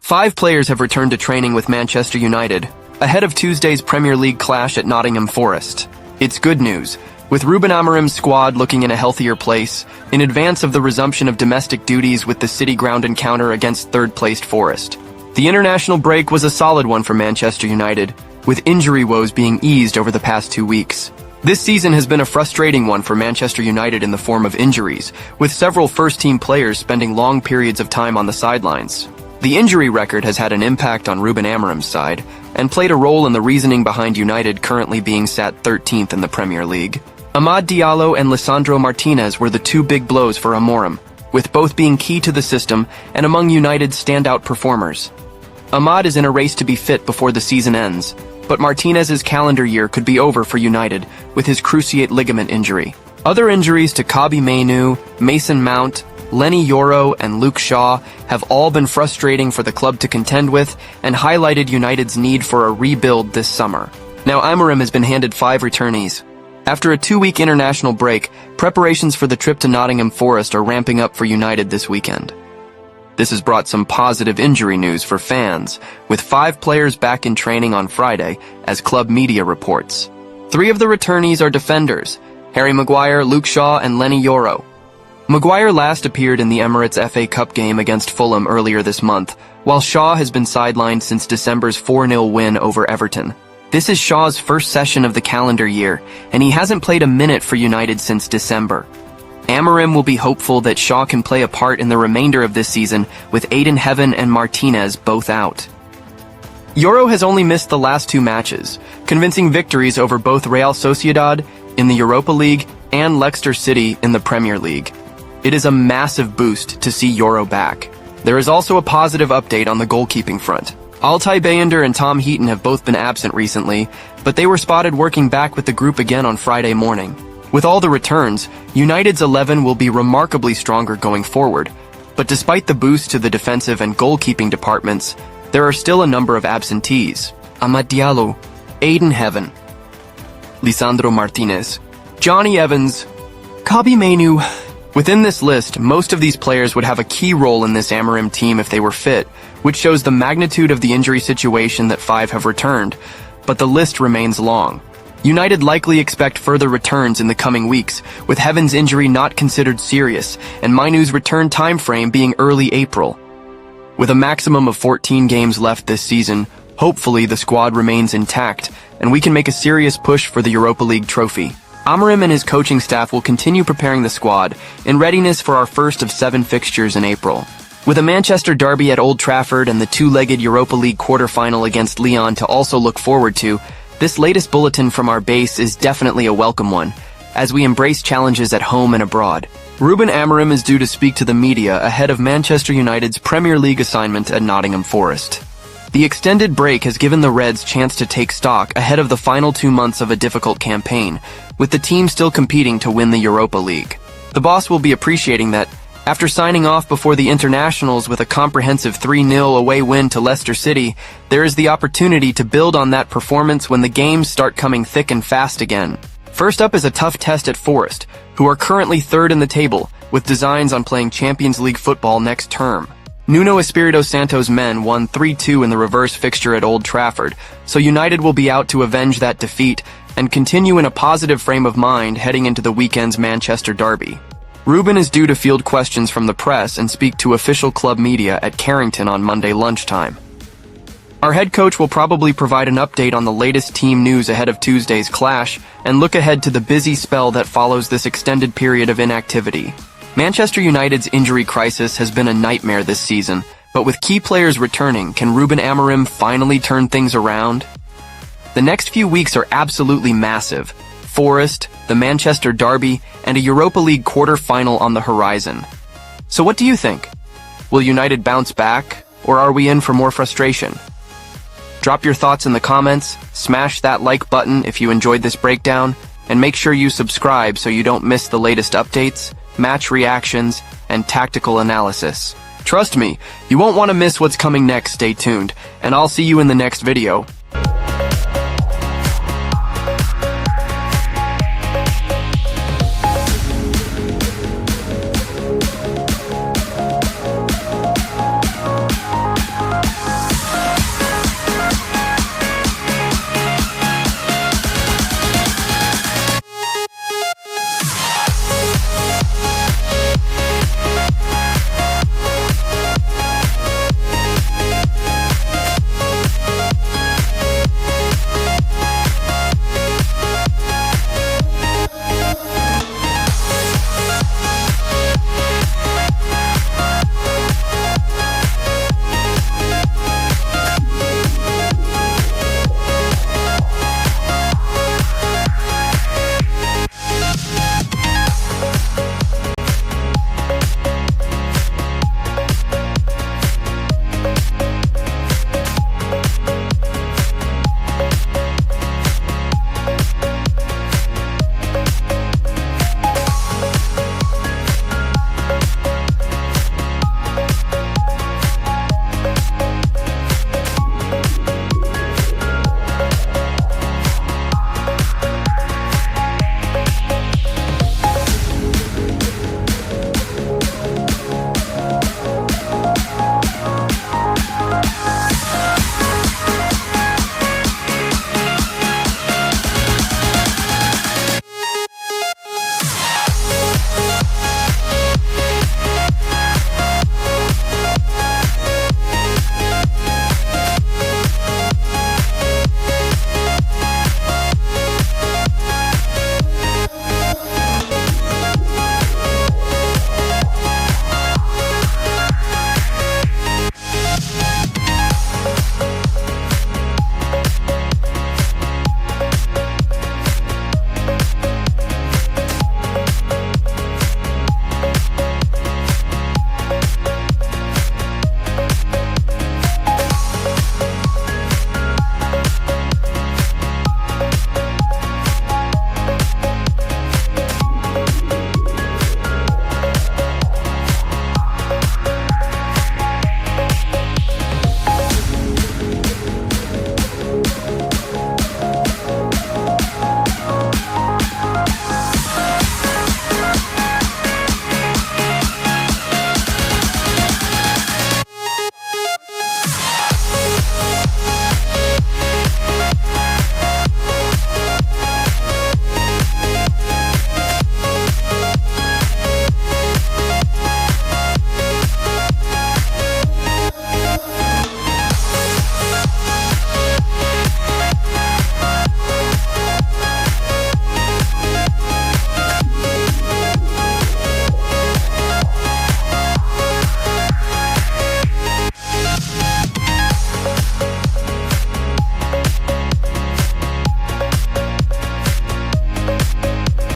5 players have returned to training with Manchester United, ahead of Tuesday's Premier League clash at Nottingham Forest. It's good news, with Ruben Amorim's squad looking in a healthier place, in advance of the resumption of domestic duties with the City Ground encounter against third-placed Forest. The international break was a solid one for Manchester United, with injury woes being eased over the past 2 weeks. This season has been a frustrating one for Manchester United in the form of injuries, with several first-team players spending long periods of time on the sidelines. The injury record has had an impact on Ruben Amorim's side, and played a role in the reasoning behind United currently being sat 13th in the Premier League. Amad Diallo and Lisandro Martinez were the 2 big blows for Amorim, with both being key to the system and among United's standout performers. Amad is in a race to be fit before the season ends, but Martinez's calendar year could be over for United with his cruciate ligament injury. Other injuries to Kobbie Mainoo, Mason Mount, Lenny Yoro, and Luke Shaw have all been frustrating for the club to contend with and highlighted United's need for a rebuild this summer. Now Amorim has been handed 5 returnees. After a 2-week international break, preparations for the trip to Nottingham Forest are ramping up for United this weekend. This has brought some positive injury news for fans, with 5 players back in training on Friday, as club media reports. 3 of the returnees are defenders, Harry Maguire, Luke Shaw, and Lenny Yoro. Maguire last appeared in the Emirates FA Cup game against Fulham earlier this month, while Shaw has been sidelined since December's 4-0 win over Everton. This is Shaw's first session of the calendar year, and he hasn't played a minute for United since December. Amorim will be hopeful that Shaw can play a part in the remainder of this season, with Heaven and Martinez both out. Yoro has only missed the last 2 matches, convincing victories over both Real Sociedad in the Europa League and Leicester City in the Premier League. It is a massive boost to see Yoro back. There is also a positive update on the goalkeeping front. Altay Bayindir and Tom Heaton have both been absent recently, but they were spotted working back with the group again on Friday morning. With all the returns, United's 11 will be remarkably stronger going forward, but despite the boost to the defensive and goalkeeping departments, there are still a number of absentees. Amad Diallo, Heaven, Lisandro Martinez, Johnny Evans, Kobbie Mainoo. Within this list, most of these players would have a key role in this Amorim team if they were fit, which shows the magnitude of the injury situation that 5 have returned, but the list remains long. United likely expect further returns in the coming weeks, with Heaven's injury not considered serious, and Mainoo's return timeframe being early April. With a maximum of 14 games left this season, hopefully the squad remains intact, and we can make a serious push for the Europa League trophy. Amorim and his coaching staff will continue preparing the squad in readiness for our first of 7 fixtures in April. With a Manchester derby at Old Trafford and the 2-legged Europa League quarter-final against Lyon to also look forward to, this latest bulletin from our base is definitely a welcome one, as we embrace challenges at home and abroad. Ruben Amorim is due to speak to the media ahead of Manchester United's Premier League assignment at Nottingham Forest. The extended break has given the Reds chance to take stock ahead of the final 2 months of a difficult campaign, with the team still competing to win the Europa League. The boss will be appreciating that, after signing off before the internationals with a comprehensive 3-0 away win to Leicester City, there is the opportunity to build on that performance when the games start coming thick and fast again. First up is a tough test at Forest, who are currently 3rd in the table, with designs on playing Champions League football next term. Nuno Espirito Santo's men won 3-2 in the reverse fixture at Old Trafford, so United will be out to avenge that defeat and continue in a positive frame of mind heading into the weekend's Manchester derby. Ruben is due to field questions from the press and speak to official club media at Carrington on Monday lunchtime. Our head coach will probably provide an update on the latest team news ahead of Tuesday's clash and look ahead to the busy spell that follows this extended period of inactivity. Manchester United's injury crisis has been a nightmare this season, but with key players returning, can Ruben Amorim finally turn things around? The next few weeks are absolutely massive. Forest, the Manchester derby, and a Europa League quarter-final on the horizon. So what do you think? Will United bounce back, or are we in for more frustration? Drop your thoughts in the comments, smash that like button if you enjoyed this breakdown, and make sure you subscribe so you don't miss the latest updates, match reactions, and tactical analysis. Trust me, you won't want to miss what's coming next. Stay tuned, and I'll see you in the next video.